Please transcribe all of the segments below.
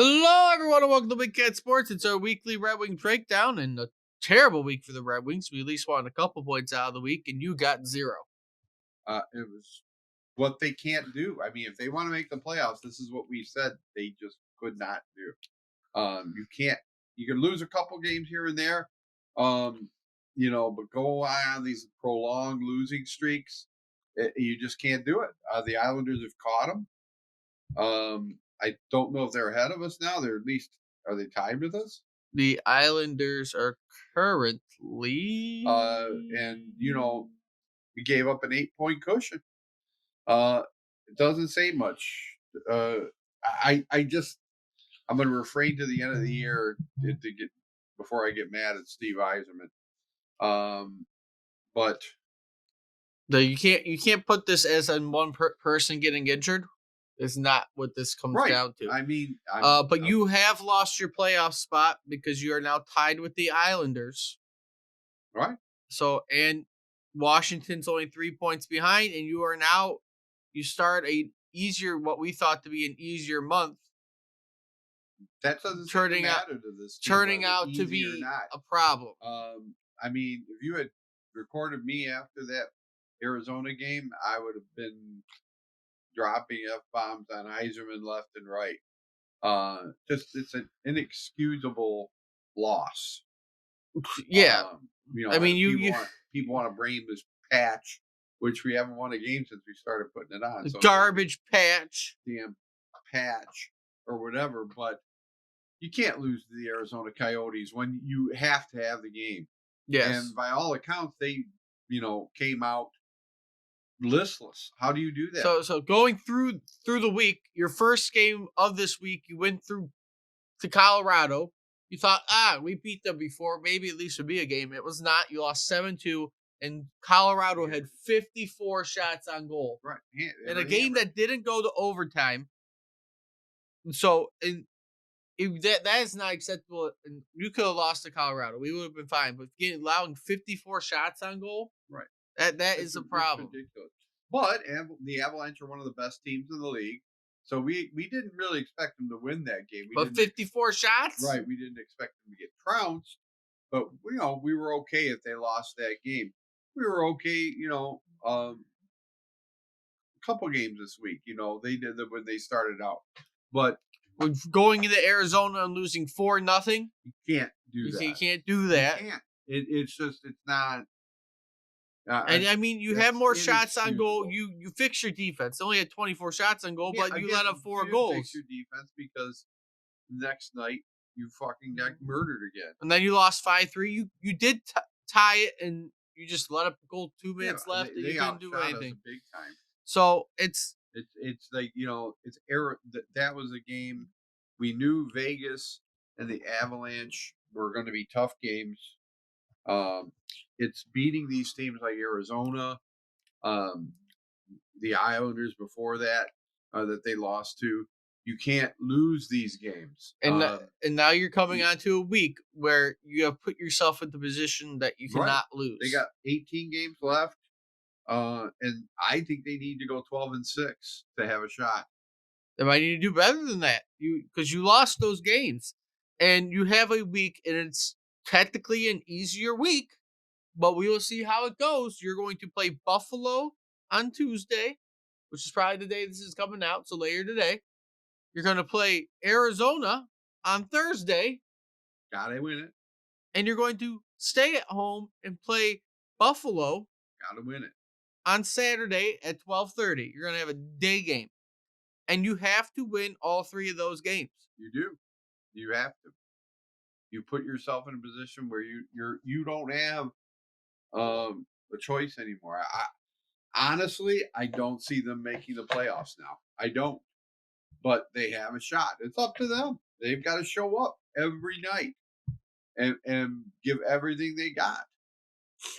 Hello, everyone, and welcome to Big Cat Sports. It's our weekly Red Wings breakdown, and a terrible week for the Red Wings. We at least won a couple points out of the week, and you got zero. It was what they can't do. I mean, if they want to make the playoffs, this is what we said they just could not do. You can't. You can lose a couple games here and there, but go on these prolonged losing streaks, you just can't do it. The Islanders have caught them. I don't know if they're ahead of us now. Are they tied with us? The Islanders are currently, we gave up an 8-point cushion. It doesn't say much. I'm going to refrain to the end of the year to get before I get mad at Steve Yzerman. But you can't put this as on one person getting injured. Is not what this comes down to. I mean, but you have lost your playoff spot because you are now tied with the Islanders. Right. So, and Washington's only 3 points behind, and you start what we thought to be an easier month. That doesn't turning out to be a problem. I mean, if you had recorded me after that Arizona game, I would have been dropping F-bombs on Yzerman left and right. It's an inexcusable loss. Yeah. I mean, people want to blame this patch, which we haven't won a game since we started putting it on. So garbage patch. Damn patch or whatever, but you can't lose to the Arizona Coyotes when you have to have the game. Yes. And by all accounts, they, came out listless. How do you do that? So going through the week, your first game of this week, you went through to Colorado. You thought, we beat them before. Maybe at least would be a game. It was not. You lost 7-2, and Colorado had 54 shots on goal. Right. In a game that didn't go to overtime. So that is not acceptable. And you could have lost to Colorado. We would have been fine. But allowing 54 shots on goal, right? That is a problem. Ridiculous. But the Avalanche are one of the best teams in the league. So we didn't really expect them to win that game. But 54 shots? Right. We didn't expect them to get trounced. But, we were okay if they lost that game. We were okay, a couple games this week. They did that when they started out. But going into Arizona and losing 4-0? You can't do that. You can't do that. You can't. It's not. And I mean, you have more shots on goal. You fix your defense. They only had 24 shots on goal, but you let up 4 goals. Fix your defense because next night you fucking got murdered again. And then you lost 5-3. You did tie it, and you just let up a goal 2 minutes left, and you didn't do anything. Big time. So it's like it's error. That was a game we knew Vegas and the Avalanche were going to be tough games. It's beating these teams like Arizona, the Islanders before that they lost to. You can't lose these games. And now you're coming onto a week where you have put yourself in the position that you cannot lose. They got 18 games left, and I think they need to go 12-6 to have a shot. They might need to do better than that, because you lost those games, and you have a week, and it's technically an easier week. But we will see how it goes. You're going to play Buffalo on Tuesday, which is probably the day this is coming out, so later today. You're going to play Arizona on Thursday. Gotta win it. And you're going to stay at home and play Buffalo. Gotta win it. On Saturday at 12:30. You're going to have a day game. And you have to win all 3 of those games. You do. You have to. You put yourself in a position where you don't have a choice anymore. Honestly, I don't see them making the playoffs now. I don't. But they have a shot. It's up to them. They've got to show up every night and give everything they got.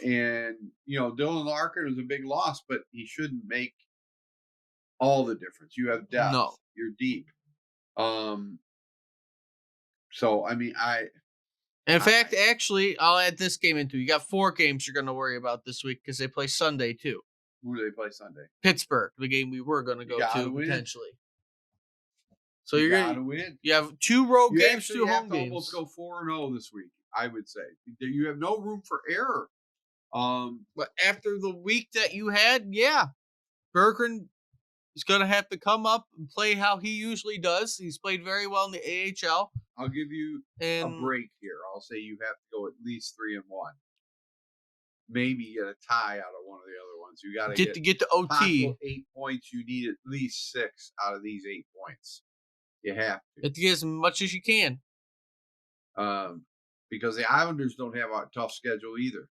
And, Dylan Larkin is a big loss, but he shouldn't make all the difference. You have depth. No. You're deep. So, I mean, in fact, actually, I'll add this game into it. You got 4 games you're going to worry about this week because they play Sunday, too. Who do they play Sunday? Pittsburgh, the game we were going to go to, potentially. So You you're got gonna to win. you have 2 road You games, actually 2 have home to almost games. go 4-0 this week, I would say. You have no room for error. Um, But after the week that you had, yeah, Bergeron is gonna have to come up and play how he usually does. He's played very well in the AHL, I'll give you a and break here. I'll say you have to go at least 3-1. Maybe get a tie out of one of the other ones. You got to get get to get to possible OT. 8 points. You need at least 6 out of these 8 points. You have You have to get as much as you can. to, because the Islanders don't have a tough schedule either.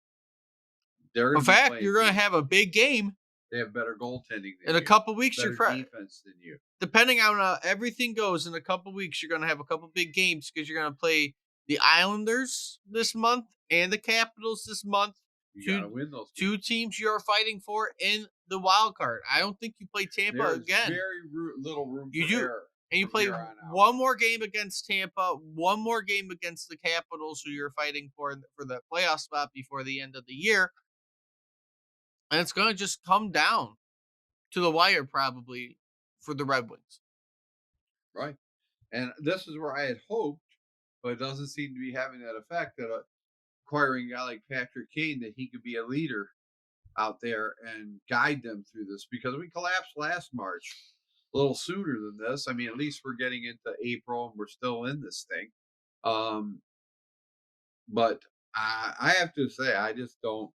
They're In going to be fact, playing you're gonna teams. have a big game They have better goaltending than in a you, couple weeks. better defense than you. Depending on how everything goes in a couple weeks, you're gonna have a couple big games because you're gonna play the Islanders this month and the Capitals this month. You got Two to win those two games. teams you're fighting for in the wild card. I don't think you play Tampa There is again. very little room You for do, error and you from play here on out. one more game against Tampa, one more game against the Capitals, who you're fighting for the playoff spot before the end of the year, and it's gonna just come down to the wire probably for the Red Wings. Right. And this is where I had hoped, but it doesn't seem to be having that effect that acquiring a guy like Patrick Kane, that he could be a leader out there and guide them through this, because we collapsed last March a little sooner than this. I mean, at least we're getting into April and we're still in this thing. Um, but I have to say, I just don't,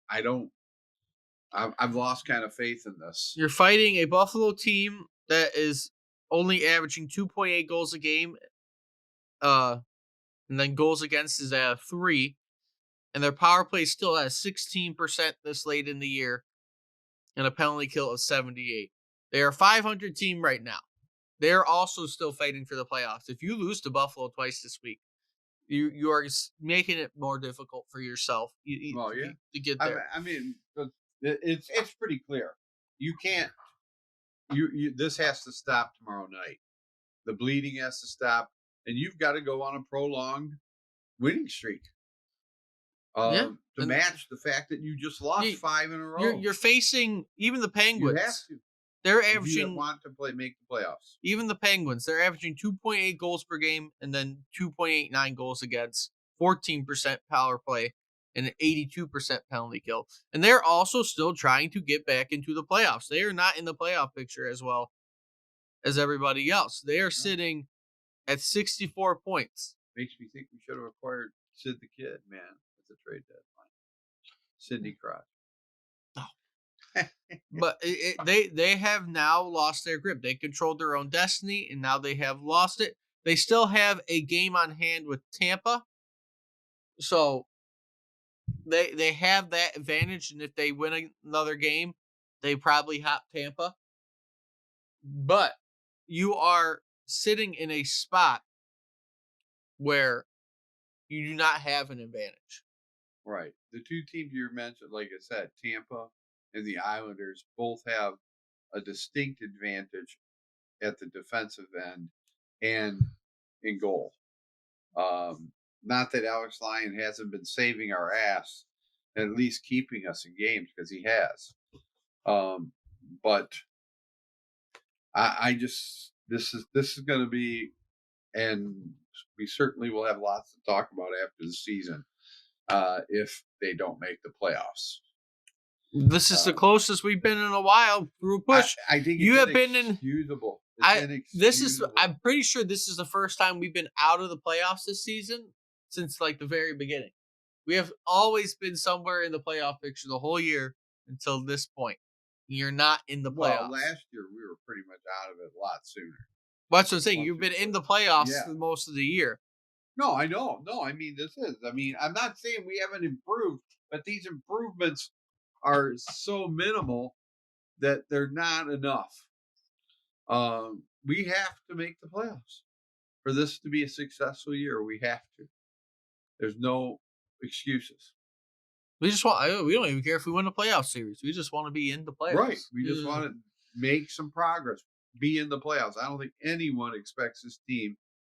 I've lost kind of faith in this. You're fighting a Buffalo team that is only averaging 2.8 goals a game, uh, and then goals against is at 3, and their power play still has 16% this late in the year, and a penalty kill of 78. They are a 500 team right now. They are also still fighting for the playoffs. If you lose to Buffalo twice this week, you are making it more difficult for yourself Well, yeah. to get I there. mean, it's pretty clear. You can't. You this has to stop tomorrow night. The bleeding has to stop, and you've got to go on a prolonged winning streak Yeah, to and match the fact that you just lost you, 5 in a you're row. you're facing even the You have Penguins. to They're if you averaging want to make the playoffs. even the Penguins. They're averaging 2.8 goals per game and then 2.89 goals against, 14% power play, and an 82% penalty kill. And they're also still trying to get back into the playoffs. They are not in the playoff picture as well as everybody else. They are Right. sitting at 64 points. Makes me think we should have acquired Sid the Kid, man, at the trade deadline. Sidney Crosby. No. But they have now lost their grip. They controlled their own destiny, and now they have lost it. They still have a game on hand with Tampa, so they have that advantage. And if they win another game, they probably hop Tampa. But you are sitting in a spot where you do not have an advantage. Right. The two teams you mentioned, like I said, Tampa and the Islanders, both have a distinct advantage at the defensive end and in goal. Not that Alex Lyon hasn't been saving our ass and at least keeping us in games, because he has. But I just this is going to be, and we certainly will have lots to talk about after the season if they don't make the playoffs. This is the closest we've been in a while through a push. I think You have been in. inexcusable. It's inexcusable. I'm pretty sure this is the first time we've been out of the playoffs this season since like the very beginning. We have always been somewhere in the playoff picture the whole year until this point. You're not in the playoffs. Well, last year we were pretty much out of it a lot sooner. That's what I'm saying. You've been in the playoffs Yeah. for most of the year. No, I know. No, I mean I'm not saying we haven't improved, but these improvements are so minimal that they're not enough. We have to make the playoffs for this to be a successful year. We have to. There's no excuses. We just want. We don't even care if we win a playoff series. We just want to be in the playoffs. Right. We just want to make some progress, be in the playoffs. I don't think anyone expects this team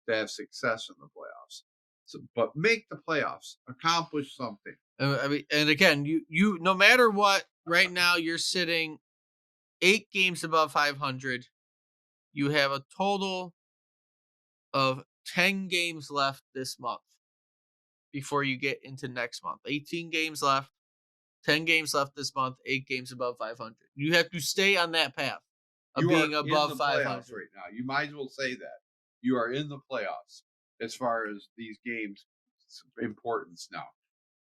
to have success in the playoffs. So, but make the playoffs, accomplish something. I mean, and again, you no matter what, right now you're sitting 8 games above 500. You have a total of 10 games left this month before you get into next month. 18 games left, 10 games left this month, 8 games above 500. You have to stay on that path of You are being in above the playoffs 500. right now. You might as well say that. You are in the playoffs as far as these games' importance now.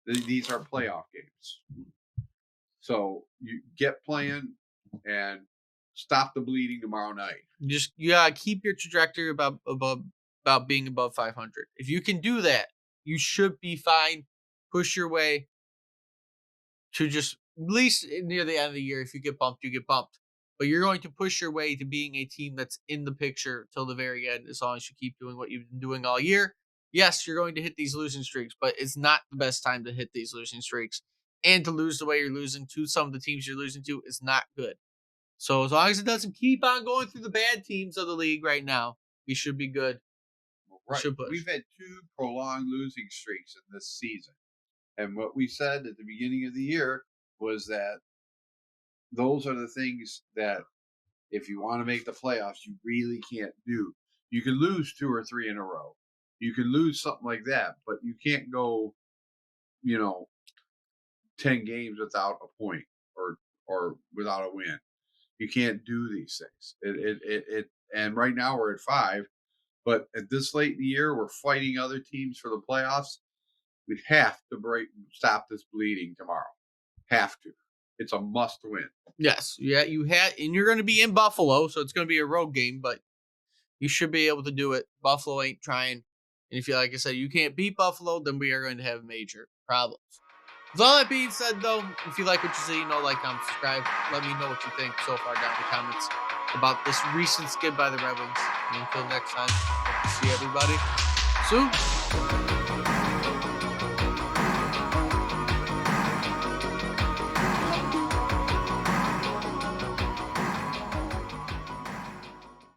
These are playoff games. So you get playing and stop the bleeding tomorrow night. You gotta keep your trajectory about being above 500. If you can do that, you should be fine. Push your way to just at least near the end of the year. If you get bumped, you get bumped. But you're going to push your way to being a team that's in the picture till the very end, as long as you keep doing what you've been doing all year. Yes, you're going to hit these losing streaks, but it's not the best time to hit these losing streaks. And to lose the way you're losing to some of the teams you're losing to is not good. So as long as it doesn't keep on going through the bad teams of the league right now, we should be good. We Right. should push. We've had two prolonged losing streaks in this season. And what we said at the beginning of the year was that those are the things that if you want to make the playoffs, you really can't do. You can lose 2 or 3 in a row. You can lose something like that, but you can't go, you know, 10 games without a point or without a win. You can't do these things. And right now we're at 5, but at this late in the year, we're fighting other teams for the playoffs. We have to stop this bleeding tomorrow. Have to. It's a must win. Yes, yeah, and you're going to be in Buffalo, so it's going to be a road game, but you should be able to do it. Buffalo ain't trying, and if you, like I said, you can't beat Buffalo, then we are going to have major problems. With all that being said, though, if you like what you see, like, comment, subscribe. Let me know what you think so far down in the comments about this recent skid by the Red Wings. And until next time, hope to see everybody soon.